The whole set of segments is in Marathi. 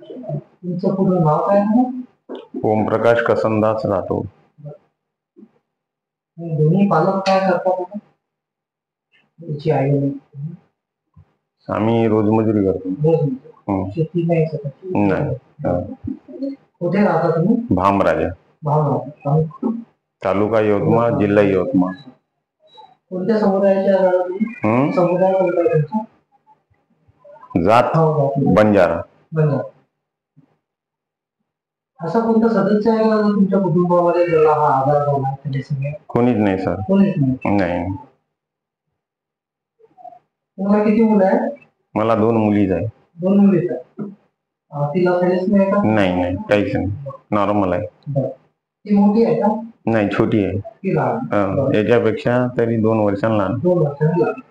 तुमचं पूर्ण नाव काय आहे? ओमप्रकाश कसनदास राठोड. दोन्ही पालक काय करतात? त्याची आई वडील आम्ही रोजमजुरी करतो. शेती नाही स्वतःची? नाही. कुठे राहता तुम्ही? भामराजा, तालुका यवतमाळ, जिल्हा यवतमाळ. कोणत्या समुदायाच्या समुदाय कोणता आहे तुमचा? जात बंजारा. असा कोणता सदस्य आहे का तुमच्या कुटुंबामध्ये ज्याला हा आजार झाला? कोणीच नाही सर. कोणीच नाही. तुम्हाला किती मुलं आहे? मला 2 मुलीच आहे. 2 मुलीच आहे. तिला थॅलेसेमिया आहे का? नाही, काहीच नाही, नॉर्मल आहे. ती मोठी आहे का? नाही, छोटी आहे. ती लहान. याच्यापेक्षा तरी 2 वर्षांनी लहान. 2 वर्षांनी लहान.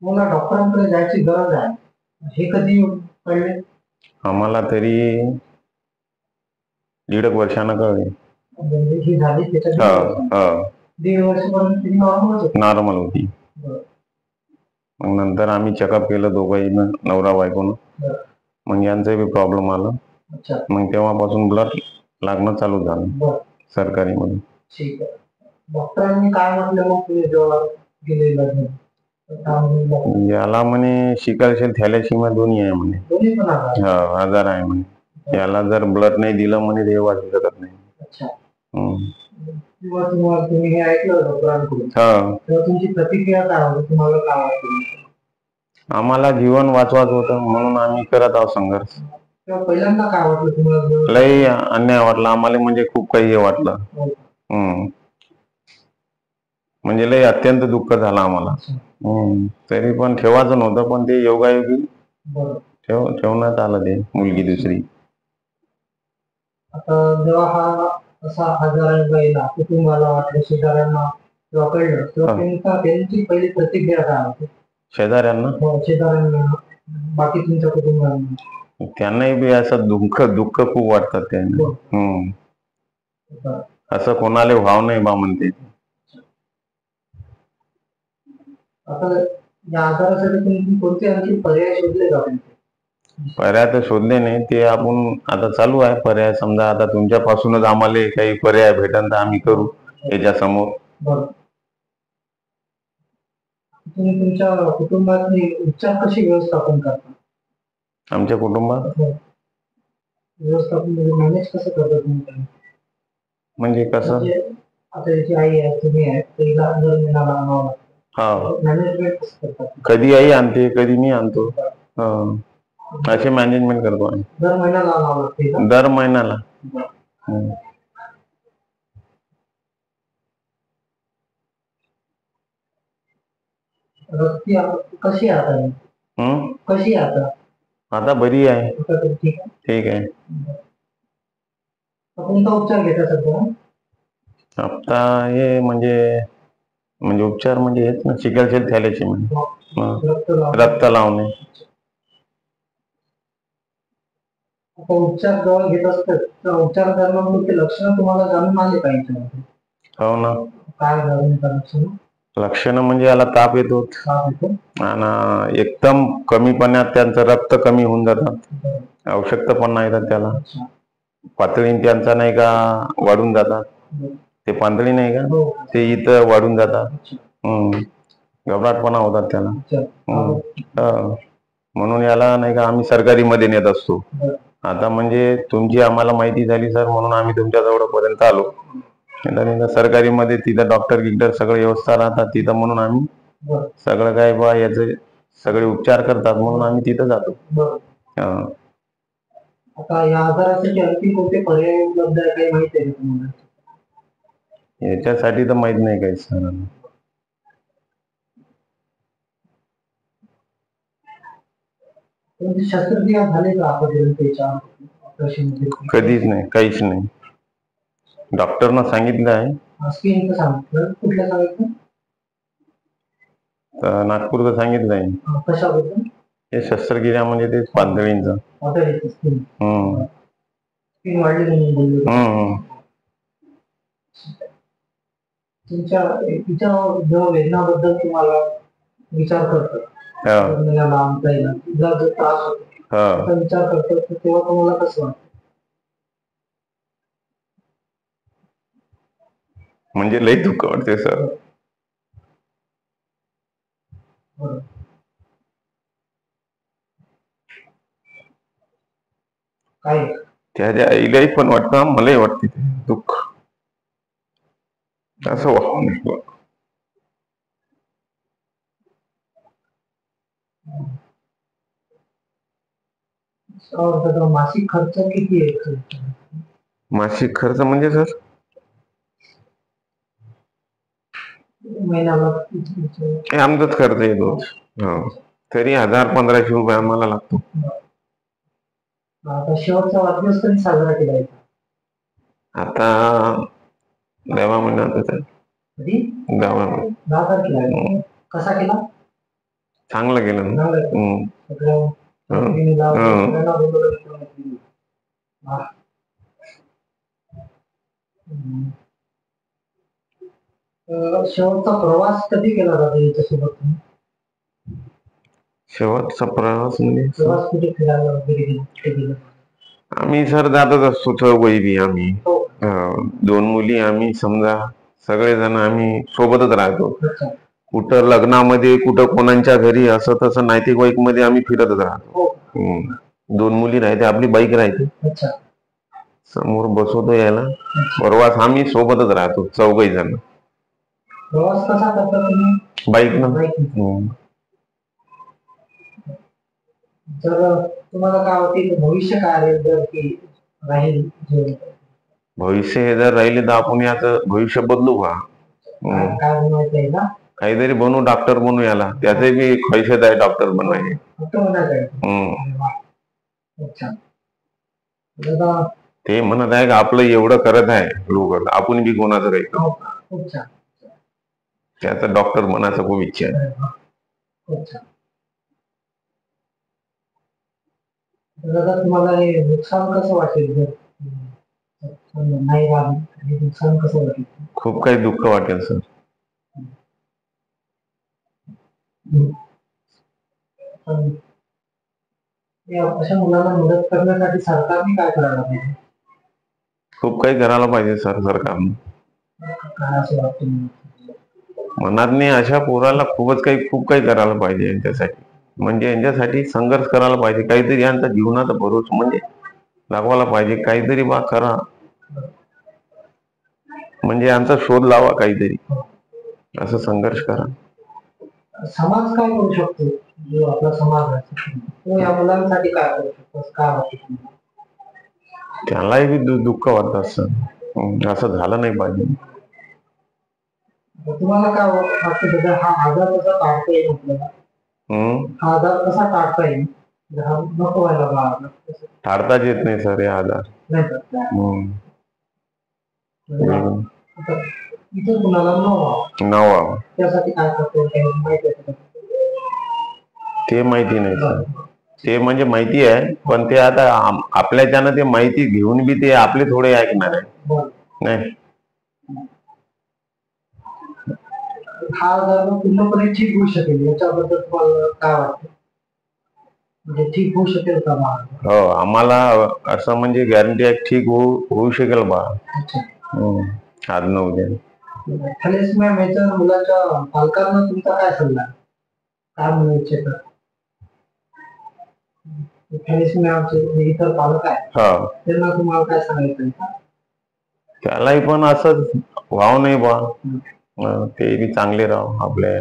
मला डॉक्टरांकडे जायची गरज आहे, हे कधी कळले? आम्हाला तरी 1.5 वर्षानं कळले. ही झाली त्याच्यात 1.5 वर्षापर्यंत ती नॉर्मल होती. मग नंतर आम्ही चेकअप केलं दोघंही, नवरा बायकोनं. मग यांचा बी प्रॉब्लेम आला. मग तेव्हापासून ब्लड लागणं चालू झालं सरकारी मध्ये. ठीक आहे. डॉक्टरांनी काय म्हटलं मग तुम्ही जेव्हा गेले? याला म्हणे सिकलसेल थॅलेसेमिया दोन्ही आहे म्हणे. आजार आहे म्हणे. याला जर ब्लड नाही दिलं म्हणे ते वाचू शकत नाही. तुम्ही हे ऐकलं डॉक्टरांकडून, तुमची प्रतिक्रिया काय होती? तुम्हाला काय वाटतं? आम्हाला जीवन वाचवायचं होतं म्हणून आम्ही करत आहोत संघर्ष. पहिल्यांदा काय वाटलं तुम्हाला? लई अन्याय वाटला आम्हाला, म्हणजे खूप काही वाटलं. म्हणजे लई अत्यंत दुःख झालं आम्हाला. तरी पण ठेवायचं नव्हतं, पण ते योगायोगी ठेवण्यात आलं ते मुलगी दुसरी. आता जेव्हा हा असा आजार राहिला, कुटुंबाला वाटलं, शेजाऱ्यांना जेव्हा कळलं तेव्हा त्यांची पहिली प्रतिक्रिया काय होती? शेजाऱ्यांना बाकी तुमच्या कुटुंबाला त्यांनाही बी असं दुःख खूप वाटतात त्यांना. असं कोणाला व्हाव नाही बा म्हणते. आता या आजारासाठी तुम्ही कोणते आणखी पर्याय शोधले का? पर्याय तर शोधले नाही, ते आपण आता चालू आहे पर्याय. समजा आता तुमच्यापासूनच आम्हाला काही पर्याय भेटन तर आम्ही करू याच्या समोर. तुम्ही तुमच्या कुटुंबातली उपचार कशी व्यवस्थापन करता? आमच्या कुटुंबात व्यवस्थापन मॅनेज कसं करता तुम्ही? म्हणजे कसं? आता याची आई आहे, तुम्ही आहे, तिला दर महिन्याला आणावं लागतं. मॅनेजमेंट कसं करता? कधी आई आणते, कधी मी आणतो. असे मॅनेजमेंट करतो आम्ही. दर महिन्याला आणावं लागते? दर महिन्याला. कशी आहे? कशी आहे आता? बरी आहे. ठीक आहे. कोणता उपचार घेता सध्या? आता हे म्हणजे उपचार म्हणजे हेच ना, सिकलसेल थॅलेसेमिया, रक्त लावणे. उपचार जेव्हा घेत असतात तर उपचार दरम्यान ते लक्षणं तुम्हाला जाणून आले पाहिजे. हो ना. काय लक्षण? लक्षणं म्हणजे याला ताप येतो आणि एकदम कमीपणात त्यांचं रक्त कमी होऊन जातात. आवश्यकता पण नाही त्याला. पातळी त्यांचा नाही का वाढून जातात. ते पातळी नाही का ते इथं वाढून जातात. घबराटपणा होतात त्याला. म्हणून याला नाही का आम्ही सरकारी मध्ये नेत असतो. आता म्हणजे तुमची आम्हाला माहिती झाली सर, म्हणून आम्ही तुमच्या जवळपर्यंत आलो. सरकारी मध्ये तिथं डॉक्टर गिक्टर सगळे व्यवस्था राहतात तिथं, म्हणून आम्ही सगळं काय बा याचे सगळे उपचार करतात म्हणून आम्ही तिथं जातो. आता या आजारासाठी आणखी कोणते पर्याय उपलब्ध आहे काही माहिती आहे तुम्हाला? याच्यासाठी तर माहित नाही काही सर. शस्त्रक्रिया झाली का कधीच नाही, काहीच नाही. डॉक्टरनं सांगितलं आहे. कुठल्या सांगितलं? नागपूरचं सांगितलं आहे. कशाबद्दल? हे शस्त्रक्रिया म्हणजे ते पातळींचं. तुमच्या तिच्या वेदनाबद्दल तुम्हाला विचार करतात हा. मला लांब जायला तुला जो त्रास होतो हा. त्याचा विचार करतो तर तेव्हा तुम्हाला कसं वाटतं? म्हणजे लई दुःख वाटते सर. बरं. काय त्याच्या आईलाही पण वाटतं, मलाही वाटते ते दुःख. असं व्हावं नाही. त्याचा मासिक खर्च किती आहे? मासिक खर्च म्हणजे सर महिन्याला हे आमचाच खर्च येतो. हा. तरी 1000-1500 रुपये आम्हाला लागतो. आता शेवटचा वाढदिवस कधी साजरा केला? आता 10व्या महिन्यात आहे. कधी? 10व्या महिन्यात. 10 तारखेला. कसा केला? चांगलं केलं ना. शेवटचा प्रवास कधी केला जातो याच्यासोबत? शेवटचा प्रवास म्हणजे प्रवास कुठे फिरायला वगैरे गेला? आम्ही सर जातच असतो चौघही आम्ही. हो. 2 मुली आम्ही समजा सगळेजण आम्ही सोबतच राहतो. अच्छा. कुठं लग्नामध्ये कुठं कोणाच्या घरी असं तसं नातेवाईक मध्ये आम्ही फिरतच राहतो. हो. 2 मुली राहते, आपली बाईक राहते, अच्छा. समोर बसवतो यायला. प्रवास आम्ही सोबतच राहतो चौघही जण. प्रवास कसा करता तुम्ही? बाईक ना. जर तुम्हाला काय वाटते भविष्य काय राहील जर की राहील भविष्य हे जर राहिले तर आपण याचं भविष्य बदलू का? काय बनवायचं आहे ना? काहीतरी बनवू, डॉक्टर बनवू याला. त्याचे बी ख्वाहिशत आहे डॉक्टर बनवायचे. अच्छा. ते म्हणत आहे का आपलं एवढं करत आहे लोक, आपण बी कोणाचं राहील. खूप छान. त्याचा डॉक्टर बनायचा खूप इच्छा आहे. खूप छान. दादा तुम्हाला हे नुकसान कसं वाटेल जर नाही राहिलं नुकसान कसं वाटेल? खूप काही दुःख वाटेल सर. अशा मुलांना मदत करण्यासाठी सरकारने काय करायला पाहिजे? खूप काही करायला पाहिजे सर सरकारनं. काय असं वाटतं? मनात नाही, अशा पोराला खूप काही करायला पाहिजे यांच्यासाठी. म्हणजे यांच्यासाठी संघर्ष करायला पाहिजे. काहीतरी यांचा जीवनाचा भरोसा म्हणजे दाखवायला पाहिजे. काहीतरी बा करा, म्हणजे यांचा शोध लावा काहीतरी, असं संघर्ष करा. समाज काय करू शकतो? जो आपला समाज आहे तो या मुलांसाठी काय करू शकतो काय वाटतं? त्यालाही बी दुःख वाटत असं. असं झालं नाही पाहिजे. तुम्हाला काय वाटतं हा आजार कसा काढता येईल आपल्याला? हा आजार कसा काढता येईल? नको व्हायला बा टाळताच येत नाही सर हे आजार. इतर कुणाला नवा त्यासाठी काय करतो ते माहिती नाही सर. ते म्हणजे माहिती आहे, पण ते आता आपल्याच्यानं ते माहिती घेऊन बी ते आपले थोडे ऐकणार आहे नाही. हा आजार पूर्णपणे ठीक होऊ शकेल याच्याबद्दल तुम्हाला काय वाटतं? म्हणजे ठीक होऊ शकेल का? हो, आम्हाला असं म्हणजे गॅरंटी आहे ठीक होऊ शकेल बा. आज न उद्या. मुलाच्या पालकांना तुमचा काय सल्ला काय म्हणू इच्छिता? इतर पालक आहे त्यांना तुम्हाला काय सांगायचं? त्यालाही पण असंच व्हाव नाही बा, ते बी चांगले राव आपले.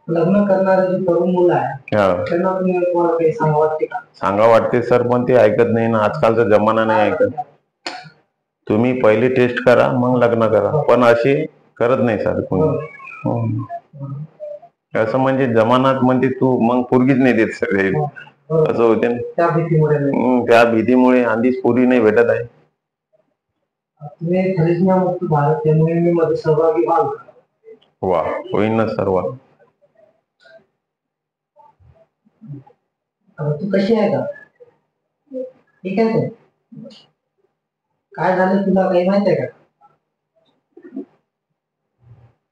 लग्न करणारे जे तरुण मुलं आहे त्यांना तुम्हाला काही सांगा वाटते का? सांगा वाटते सर, पण ते ऐकत नाही ना. आजकालचा जमाना नाही ऐकत. तुम्ही पहिली टेस्ट करा मग लग्न करा, पण अशी करत नाही सर कोणी. असं म्हणजे जमानात म्हणजे तू मग पोरगीच नाही देत सर, असं होते ना. त्या भीतीमुळे आधीच पोरी नाही भेटत आहे. तुम्ही खलिस्मा मुक्त भारत या मोहिमेमध्ये सहभागी व्हाल? वा, होईल ना सर्व. तू कशी आहे का? ठीक आहे. काय झालं तुला काही माहित आहे का?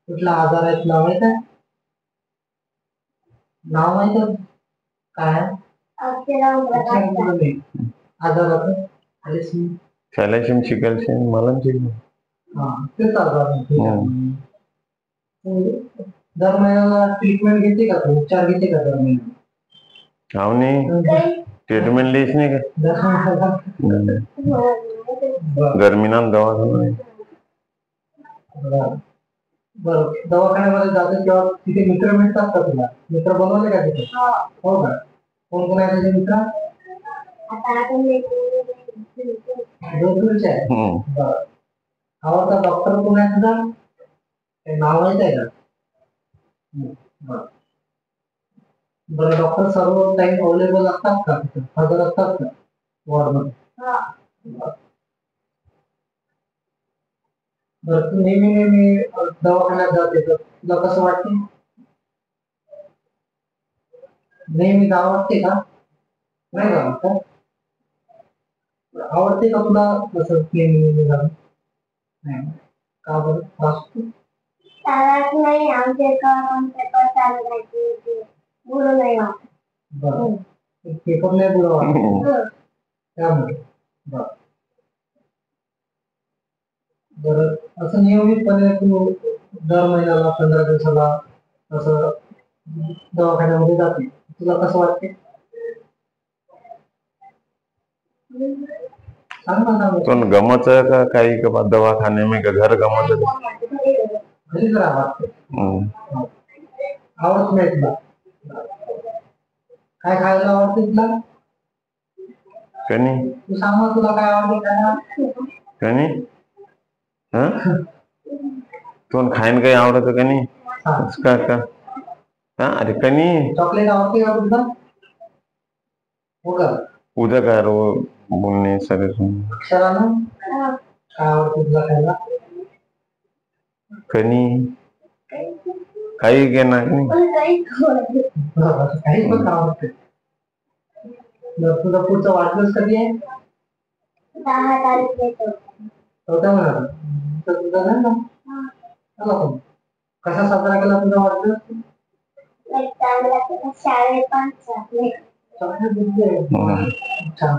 कुठला आजार आहे तुला माहित आहे? नाव माहिती आहे? काय आजाराचं थॅलेसिम सिकलसेल मलनसिल तेच आजार दर महिन्याला ट्रीटमेंट घेते का तू? उपचार घेते का दर महिन्याला? हाव नाही ट्रीटमेंट लिहिस नाही का दर महिन्याला गर्मीना दवाखाना आहे. बरं दवाखान्यामध्ये जाते तेव्हा तिथे मित्र मिळतात का तुला? मित्र बनवले का तिथे? हो का? कोण कोण आहे त्याचे मित्र? दूरचे आहे. बरं आवडता डॉक्टर कोण आहे तुझा? काही नाव माहित आहे का? बरं डॉक्टर सर्व टाइम अवेलेबल असतात का तिथे? हजर असतात का वॉर्डमध्ये? बरं तू नेहमी नेहमी दवाखान्यात जाते तर तुला कसं वाटते? नेहमी जावं वाटते का? नाही जावं का? आवडते का तुला कसं नेहमी नेहमी जाणं? नाही का बरं त्रास होतो? नाही आमच्या पेपर चालू राहायचे गुरु नाही वाटत. बरं पेपर नाही बुडा वाटत त्यामुळे बरं बरं असं नियमितपणे तू दर महिन्याला 15 दिवसाला असं दवाखान्यामध्ये जाते तुला कसं वाटते? सांग ना सांग. तो गमत का काही का दवाखाने में का घर गमत घरीच राहा वाटते. आवडत नाही तुला? काय खायला आवडते तुला? कनी तू सांग ना तुला काय आवडते खायला? कनी तो खायन काही आवडत का नाही का अरे कनी चॉकलेट आवडते का तुला? हो का? उद्या काय रो बोलणे सर अक्षरानं काय आवडते तुला खायला? कनी काही घेणार काही पण आवडते. तुझा पुढचा वाढदिवस कधी आहे? 10 तारखेला. चौथ्या महिन्यात तर तुझा नाही ना? चला पण कसा साजरा केला तुझा वाढदिवस? शाळेत पण छान.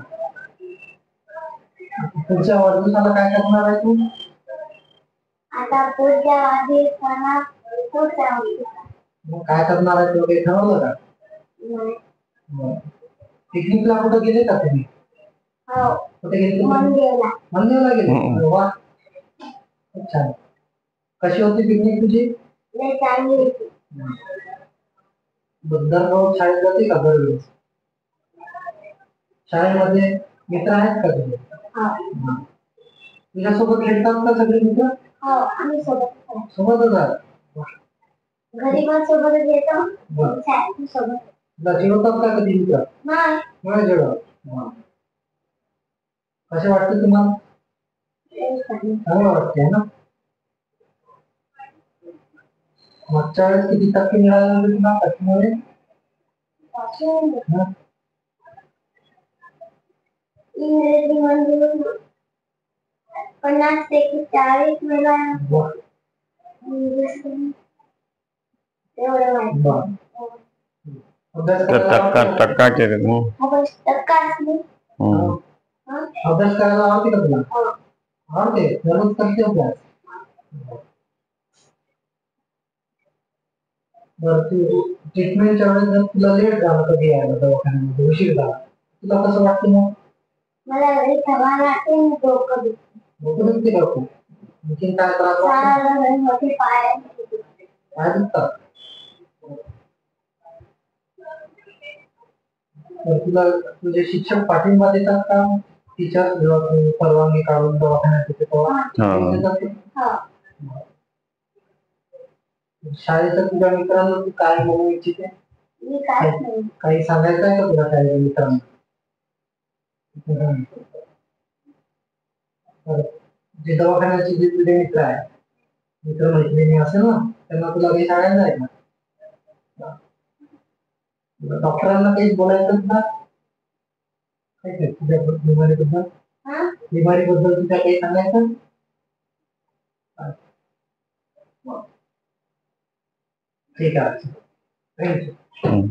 पुढच्या वाढदिवसाला काय करणार आहे तू? आता पुढच्या वाढदिवसाला मग काय करणार आहे तुला काही ठरवलं का? पिकनिकला कुठं गेले का तुम्ही? कुठे गेले? मंदिरला गेले. वा खूप छान. कशी होती पिकनिक तुझी? दररोज शाळेत जाते का दरवेळेस? शाळेमध्ये मित्र आहेत का तुझे? तुझ्यासोबत खेळतात का सगळे मित्र? सोबतच आहेत. घरी पण सोबतच येतो सोबत. तुला जेवतात का कधी मित्र? नाही जेवत. कसे वाटते तुम्हाला? चांगलं वाटते ना? मागच्या वेळेस किती टक्के मिळाले होते तुला टक्केमध्ये? इंग्रजी 50 पैकी 40 मिळाले. एवढं माहिती. टक्का केले अभ्यास करायला आवडते का तुला? आवडते दररोज करते अभ्यास. बरं तू ट्रीटमेंटच्या वेळेस जर तुला लेट झालं कधी यायला दवाखान्यामध्ये उशीर झाला तुला कसं वाटतं मग? मला घरी थवा लागते डोकं दुखते का खूप? आणखीन काय त्रास वाटतो? पाय दुखतात. तर तुला तुझे शिक्षक पाठिंबा देतात का? टीचर जेव्हा तू परवानगी काढून दवाखान्यात येते तेव्हा शाळेच्या तुझ्या मित्रांना तू काय म्हणू इच्छिते? काही सांगायचं आहे का तुला शाळेच्या मित्रांना? जे दवाखान्याचे जे तुझे मित्र आहे मित्र मैत्रिणी असेल ना त्यांना तुला काही सांगायचं आहे का? डॉक्टरांना काही बोलायचं ना? तुझ्या बिमारीबद्दल तुझ्या काही सांगायचं? ठीक आहे. थँक्यू. हम्म.